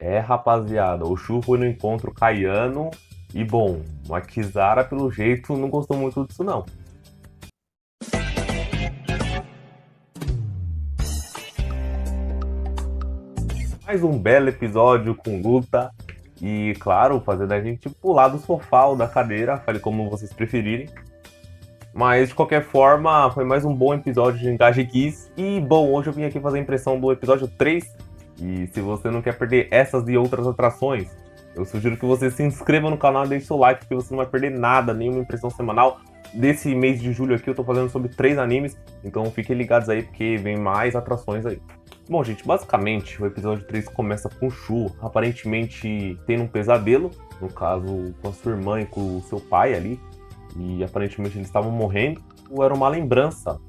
É, rapaziada, o Shu foi no encontro Kayano e, bom, a Kizara, pelo jeito, não gostou muito disso, não. Mais um belo episódio com luta e, claro, fazendo a gente pular do sofá ou da cadeira, fale como vocês preferirem. Mas, de qualquer forma, foi mais um bom episódio de Engage Kiss. E, bom, hoje eu vim aqui fazer a impressão do episódio 3. E se você não quer perder essas e outras atrações, eu sugiro que você se inscreva no canal e deixe seu like, porque você não vai perder nada, nenhuma impressão semanal. Desse mês de julho aqui eu tô fazendo sobre 3 animes, então fiquem ligados aí, porque vem mais atrações aí. Bom, gente, basicamente o episódio 3 começa com o Shu aparentemente tendo um pesadelo, no caso com a sua irmã e com o seu pai ali, e aparentemente eles estavam morrendo. Ou era uma lembrança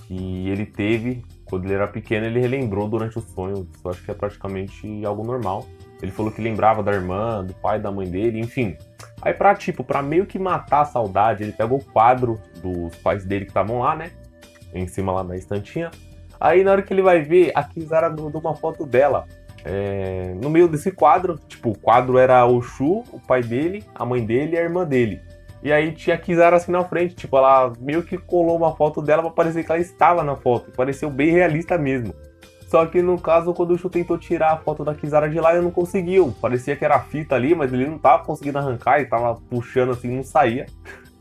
que ele teve quando ele era pequeno, ele relembrou durante o sonho. Isso eu acho que é praticamente algo normal. Ele falou que lembrava da irmã, do pai, da mãe dele, enfim. Aí pra meio que matar a saudade, ele pegou o quadro dos pais dele que estavam lá, né? Em cima lá da estantinha. Aí na hora que ele vai ver, a Kizara mandou uma foto dela. No meio desse quadro, tipo, o quadro era o Shu, o pai dele, a mãe dele e a irmã dele. E aí tinha a Kizara assim na frente, tipo, ela meio que colou uma foto dela pra parecer que ela estava na foto. Pareceu bem realista mesmo. Só que no caso, quando o Shu tentou tirar a foto da Kizara de lá, ele não conseguiu. Parecia que era fita ali, mas ele não tava conseguindo arrancar, ele tava puxando assim, não saía.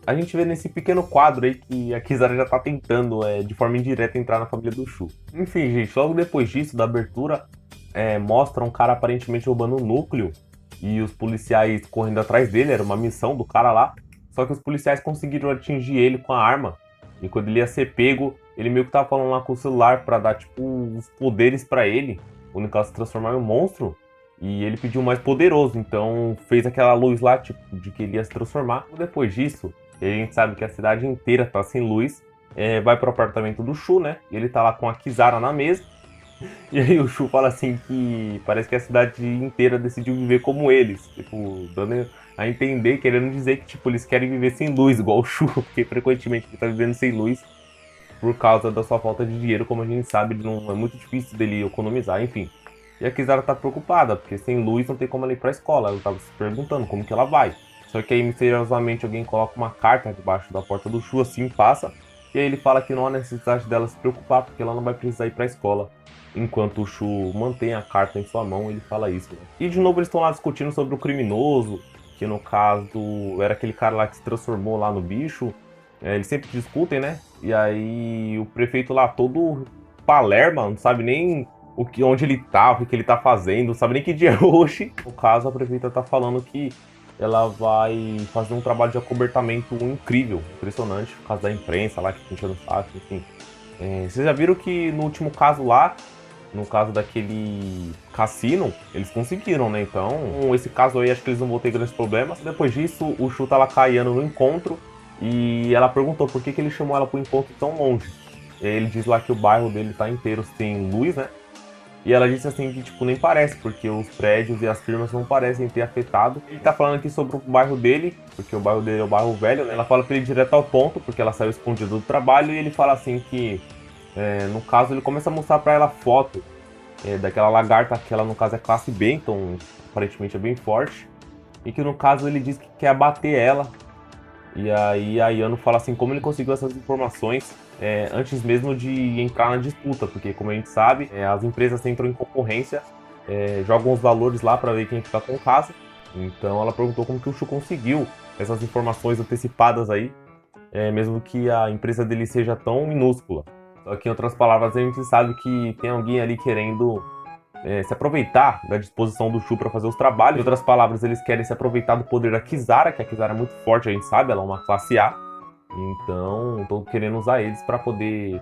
A gente vê nesse pequeno quadro aí que a Kizara já tá tentando, de forma indireta, entrar na família do Shu. Enfim, gente, logo depois disso, da abertura, mostra um cara aparentemente roubando um núcleo e os policiais correndo atrás dele, era uma missão do cara lá. Só que os policiais conseguiram atingir ele com a arma. E quando ele ia ser pego, ele meio que tava falando lá com o celular pra dar, tipo, os poderes pra ele. O Nicolas se transformar em um monstro. E ele pediu o mais poderoso. Então fez aquela luz lá, tipo, de que ele ia se transformar. Depois disso, a gente sabe que a cidade inteira tá sem luz. Vai pro apartamento do Shu, né? E ele tá lá com a Kizara na mesa. E aí o Shu fala assim que parece que a cidade inteira decidiu viver como eles. Tipo, dando a entender, querendo dizer que tipo, eles querem viver sem luz, igual o Shu, porque frequentemente ele tá vivendo sem luz por causa da sua falta de dinheiro, como a gente sabe, não, é muito difícil dele economizar, enfim. E a Kizara tá preocupada, porque sem luz não tem como ela ir pra escola. Ela tava se perguntando como que ela vai. Só que aí, misteriosamente, alguém coloca uma carta debaixo da porta do Shu, assim, passa. E aí ele fala que não há necessidade dela se preocupar, porque ela não vai precisar ir pra escola. Enquanto o Shu mantém a carta em sua mão, ele fala isso. Né? E de novo eles estão lá discutindo sobre o criminoso, que no caso era aquele cara lá que se transformou lá no bicho. Eles sempre discutem, né? E aí o prefeito lá todo palerma, não sabe nem onde ele tá, o que ele tá fazendo, não sabe nem que dia é hoje. No caso, a prefeita tá falando que ela vai fazer um trabalho de acobertamento incrível, impressionante, por causa da imprensa lá que tá enchendo o saco, enfim. Vocês já viram que no último caso lá, no caso daquele cassino, eles conseguiram, né? Então, esse caso aí, acho que eles não vão ter grandes problemas. Depois disso, o Shu tá lá caindo no encontro e ela perguntou por que ele chamou ela pro encontro tão longe. Ele diz lá que o bairro dele tá inteiro sem luz, né? E ela disse assim que, tipo, nem parece, porque os prédios e as firmas não parecem ter afetado. Ele tá falando aqui sobre o bairro dele, porque o bairro dele é o bairro velho, né? Ela fala pra ele direto ao ponto, porque ela saiu escondida do trabalho, e ele fala assim que, no caso, ele começa a mostrar pra ela foto daquela lagarta, que ela, no caso, é classe B, então aparentemente é bem forte. E que, no caso, ele diz que quer abater ela. E aí a Yano fala assim, como ele conseguiu essas informações antes mesmo de entrar na disputa, porque como a gente sabe, as empresas entram em concorrência, jogam os valores lá para ver quem fica com o caso. Então ela perguntou como que o Shu conseguiu essas informações antecipadas aí, mesmo que a empresa dele seja tão minúscula. Só que em outras palavras a gente sabe que tem alguém ali querendo se aproveitar da disposição do Shu para fazer os trabalhos. Em outras palavras, eles querem se aproveitar do poder da Kizara, que a Kizara é muito forte, a gente sabe, ela é uma classe A. Então, estão querendo usar eles para poder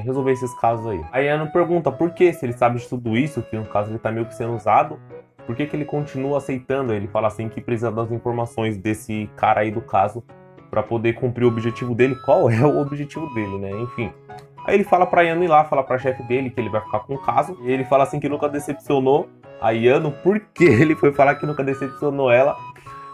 resolver esses casos aí. Aí a Ano pergunta por que, se ele sabe de tudo isso, que no caso ele tá meio que sendo usado, por que ele continua aceitando? Ele fala assim que precisa das informações desse cara aí do caso para poder cumprir o objetivo dele. Qual é o objetivo dele, né? Enfim. Aí ele fala pra Yano ir lá, fala pra chefe dele que ele vai ficar com o caso. E ele fala assim que nunca decepcionou a Yano, porque ele foi falar que nunca decepcionou ela.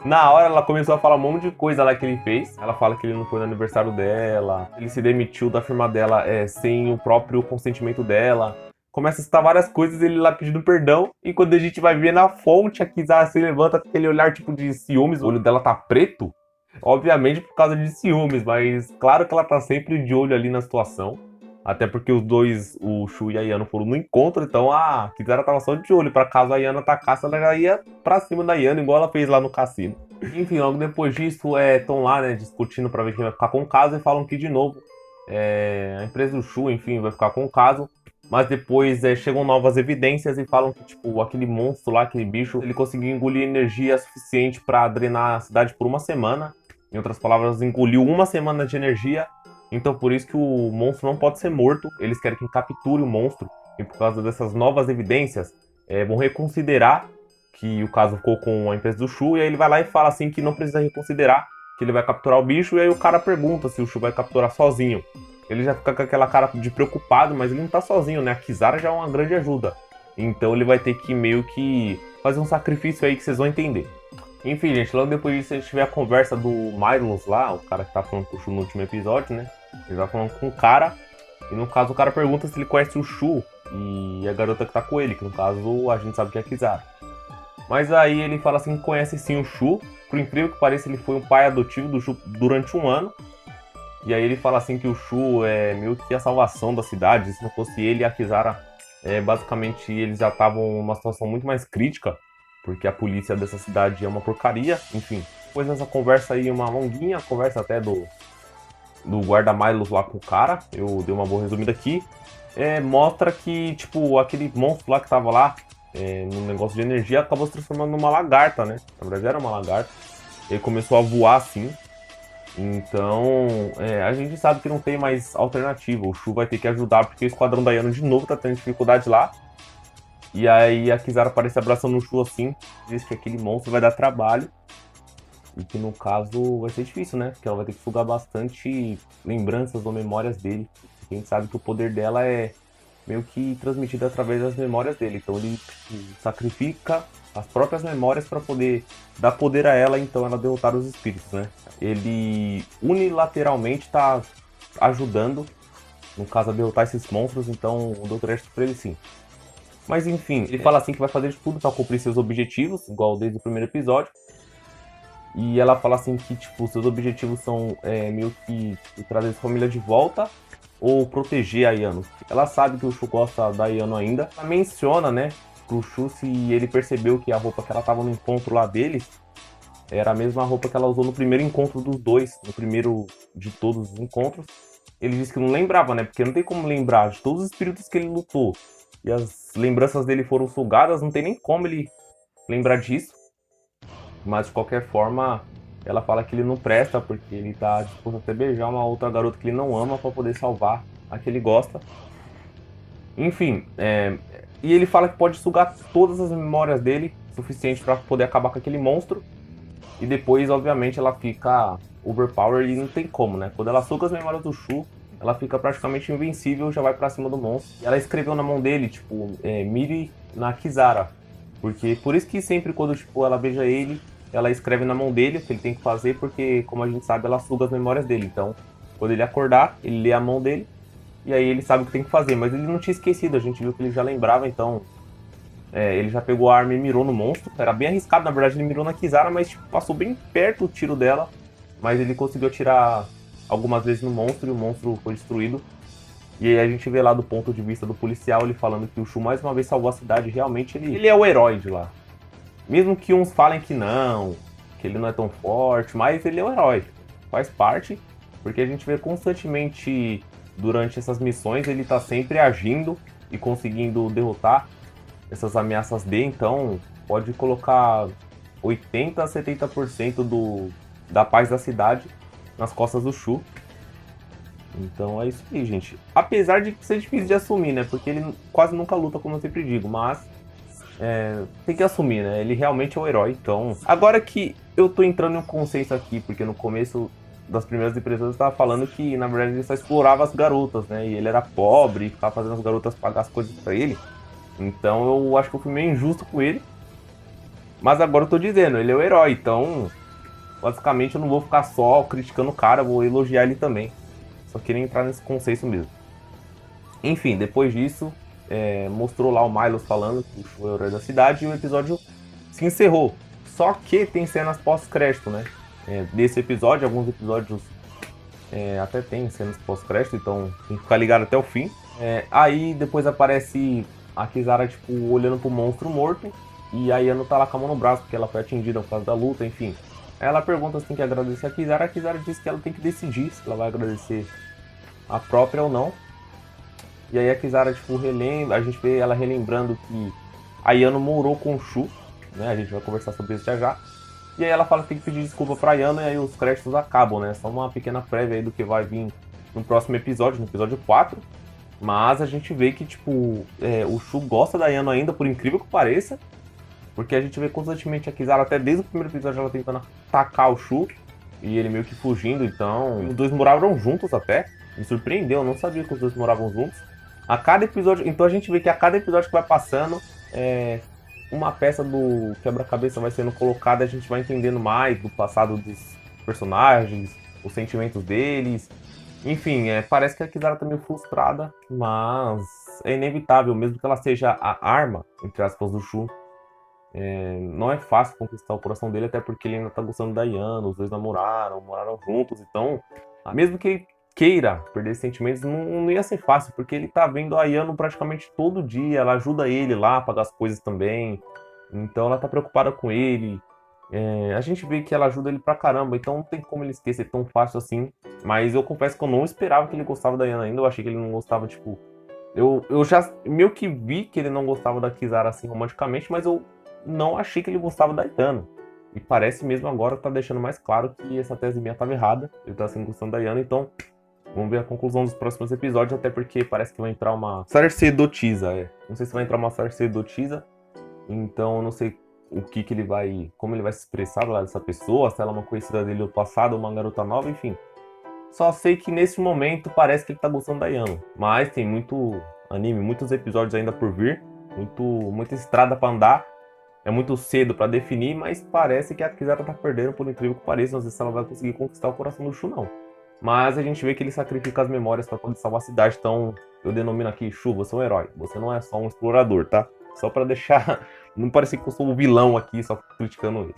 Na hora ela começou a falar um monte de coisa lá que ele fez. Ela fala que ele não foi no aniversário dela, ele se demitiu da firma dela sem o próprio consentimento dela. começa a citar várias coisas, ele lá pedindo perdão, e quando a gente vai ver na fonte, a Kizara se levanta com aquele olhar tipo de ciúmes, o olho dela tá preto, obviamente por causa de ciúmes, mas claro que ela tá sempre de olho ali na situação, até porque os dois, o Shu e a Yano, foram no encontro, então a Kizara tava só de olho, pra caso a Yano atacasse, ela já ia pra cima da Yano, igual ela fez lá no cassino. Enfim, logo depois disso, estão lá, né, discutindo pra ver quem vai ficar com o caso, e falam que, de novo, a empresa do Shu, enfim, vai ficar com o caso, mas depois chegam novas evidências e falam que, tipo, aquele monstro lá, aquele bicho, ele conseguiu engolir energia suficiente pra drenar a cidade por uma semana. Em outras palavras, engoliu uma semana de energia. Então, por isso que o monstro não pode ser morto. Eles querem que capture o monstro. E por causa dessas novas evidências, vão reconsiderar que o caso ficou com a empresa do Shu. E aí ele vai lá e fala assim que não precisa reconsiderar, que ele vai capturar o bicho. E aí o cara pergunta se o Shu vai capturar sozinho. Ele já fica com aquela cara de preocupado, mas ele não tá sozinho, né? A Kizara já é uma grande ajuda. Então ele vai ter que meio que fazer um sacrifício aí que vocês vão entender. Enfim, gente, logo depois disso a gente vê a conversa do Milos lá, o cara que tá falando com o Shu no último episódio, né? Ele tá falando com o cara, e no caso o cara pergunta se ele conhece o Shu e a garota que tá com ele, que no caso a gente sabe que é a Kizara. Mas aí ele fala assim que conhece sim o Shu, por incrível que pareça ele foi um pai adotivo do Shu durante um ano. E aí ele fala assim que o Shu é meio que a salvação da cidade. Se não fosse ele e a Kizara, basicamente eles já estavam numa situação muito mais crítica, porque a polícia dessa cidade é uma porcaria. Enfim, depois dessa conversa aí, uma longuinha conversa até do guarda Milos lá com o cara, eu dei uma boa resumida aqui, mostra que, tipo, aquele monstro lá que tava lá, no negócio de energia, acabou se transformando numa lagarta, né? Na verdade era uma lagarta. Ele começou a voar assim. Então, a gente sabe que não tem mais alternativa. O Shu vai ter que ajudar porque o esquadrão da Yano de novo tá tendo dificuldade lá. E aí a Kizara aparece abraçando o Shu assim, diz que aquele monstro vai dar trabalho. E que no caso vai ser difícil, né? Porque ela vai ter que sugar bastante lembranças ou memórias dele. Porque a gente sabe que o poder dela é meio que transmitido através das memórias dele. Então ele sacrifica as próprias memórias para poder dar poder a ela, então ela derrotar os espíritos, né? Ele unilateralmente está ajudando, no caso, a derrotar esses monstros, então o Dr. Ash para ele sim. Mas enfim, ele fala assim que vai fazer de tudo para cumprir seus objetivos, igual desde o primeiro episódio. E ela fala assim que, tipo, seus objetivos são meio que trazer a família de volta ou proteger a Yano. Ela sabe que o Shu gosta da Yano ainda. Ela menciona, né, pro Shu se ele percebeu que a roupa que ela tava no encontro lá deles era a mesma roupa que ela usou no primeiro encontro dos dois, no primeiro de todos os encontros. Ele disse que não lembrava, né, porque não tem como lembrar de todos os espíritos que ele lutou. E as lembranças dele foram sugadas, não tem nem como ele lembrar disso. Mas de qualquer forma, ela fala que ele não presta porque ele tá disposto a até beijar uma outra garota que ele não ama para poder salvar a que ele gosta. Enfim, e ele fala que pode sugar todas as memórias dele, suficiente para poder acabar com aquele monstro. E depois, obviamente, ela fica overpowered e não tem como, né? Quando ela suga as memórias do Shu, ela fica praticamente invencível, já vai pra cima do monstro. E ela escreveu na mão dele, tipo, mire na Kizara. Porque por isso que sempre quando, tipo, ela beija ele, ela escreve na mão dele o que ele tem que fazer, porque, como a gente sabe, ela suga as memórias dele. Então, quando ele acordar, ele lê a mão dele, e aí ele sabe o que tem que fazer. Mas ele não tinha esquecido, a gente viu que ele já lembrava, então... ele já pegou a arma e mirou no monstro. Era bem arriscado, na verdade, ele mirou na Kizara, mas tipo, passou bem perto o tiro dela. Mas ele conseguiu atirar algumas vezes no monstro e o monstro foi destruído. E aí a gente vê lá do ponto de vista do policial, ele falando que o Shu mais uma vez salvou a cidade. Realmente ele é o herói de lá. Mesmo que uns falem que não, que ele não é tão forte, mas ele é o herói. Faz parte, porque a gente vê constantemente durante essas missões, ele tá sempre agindo e conseguindo derrotar essas ameaças dele, então pode colocar 80 a 70% da paz da cidade nas costas do Shu. Então é isso aí, gente. Apesar de ser difícil de assumir, né? Porque ele quase nunca luta, como eu sempre digo, mas tem que assumir, né? Ele realmente é o herói, então... Agora que eu tô entrando em um consenso aqui, porque no começo das primeiras impressões eu estava falando que, na verdade, ele só explorava as garotas, né? E ele era pobre e ficava fazendo as garotas pagar as coisas pra ele. Então eu acho que eu fui meio injusto com ele. Mas agora eu tô dizendo, ele é o herói, então basicamente eu não vou ficar só criticando o cara, eu vou elogiar ele também. Só queria entrar nesse conceito mesmo. Enfim, depois disso, mostrou lá o Milos falando que o Shu é o herói da cidade e o episódio se encerrou. Só que tem cenas pós-crédito, né? Desse episódio, alguns episódios até tem cenas pós-crédito, então tem que ficar ligado até o fim. Aí depois aparece a Kisara, tipo, olhando pro monstro morto, e a Yano tá lá com a mão no braço, porque ela foi atingida por causa da luta, enfim. Aí ela pergunta se tem que agradecer a Kisara diz que ela tem que decidir se ela vai agradecer a própria ou não. E aí a Kisara, tipo, relembra, a gente vê ela relembrando que a Yano morou com o Shu, né? A gente vai conversar sobre isso já já. E aí ela fala que tem que pedir desculpa pra Yano e aí os créditos acabam, né? Só uma pequena prévia aí do que vai vir no próximo episódio, no episódio 4. Mas a gente vê que, tipo, o Shu gosta da Yano ainda, por incrível que pareça. Porque a gente vê constantemente a Kisara, até desde o primeiro episódio, ela tentando atacar o Shu. E ele meio que fugindo, então... Os dois moravam juntos até. Me surpreendeu, eu não sabia que os dois moravam juntos. A cada episódio... Então a gente vê que a cada episódio que vai passando, uma peça do quebra-cabeça vai sendo colocada, a gente vai entendendo mais do passado dos personagens, os sentimentos deles. Enfim, parece que a Kisara tá meio frustrada, mas é inevitável, mesmo que ela seja a arma, entre aspas, do Shu. Não é fácil conquistar o coração dele, até porque ele ainda tá gostando da Yano, os dois moraram juntos, então, mesmo que ele queira perder esses sentimentos, não ia ser fácil, porque ele tá vendo a Yano praticamente todo dia, ela ajuda ele lá a pagar as coisas também, então ela tá preocupada com ele. A gente vê que ela ajuda ele pra caramba, então não tem como ele esquecer tão fácil assim. Mas eu confesso que eu não esperava que ele gostava da Yano ainda, eu achei que ele não gostava, tipo... Eu já meio que vi que ele não gostava da Kisara assim romanticamente, mas eu não achei que ele gostava da Yano. E parece mesmo agora que tá deixando mais claro que essa tese minha tava errada, ele tá assim gostando da Yano, então... Vamos ver a conclusão dos próximos episódios, até porque parece que vai entrar uma sacerdotisa, Não sei se vai entrar uma sacerdotisa, então eu não sei o que ele vai... Como ele vai se expressar lá dessa pessoa, se ela é uma conhecida dele do passado ou uma garota nova, enfim. Só sei que nesse momento parece que ele tá gostando da Yano. Mas tem muito anime, muitos episódios ainda por vir, muita estrada pra andar. É muito cedo pra definir, mas parece que a Kisara tá perdendo, por incrível que pareça. Não sei se ela vai conseguir conquistar o coração do Shu, não. Mas a gente vê que ele sacrifica as memórias pra poder salvar a cidade, então eu denomino aqui, Shu, você é um herói. Você não é só um explorador, tá? Só pra deixar... Não parecer que eu sou o vilão aqui, só criticando ele.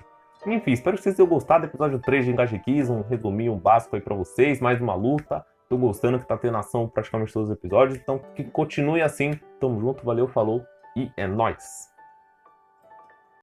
Enfim, espero que vocês tenham gostado do episódio 3 de Engage, um resuminho básico aí pra vocês, mais uma luta. Tô gostando que tá tendo ação praticamente todos os episódios, então que continue assim. Tamo junto, valeu, falou e é nóis!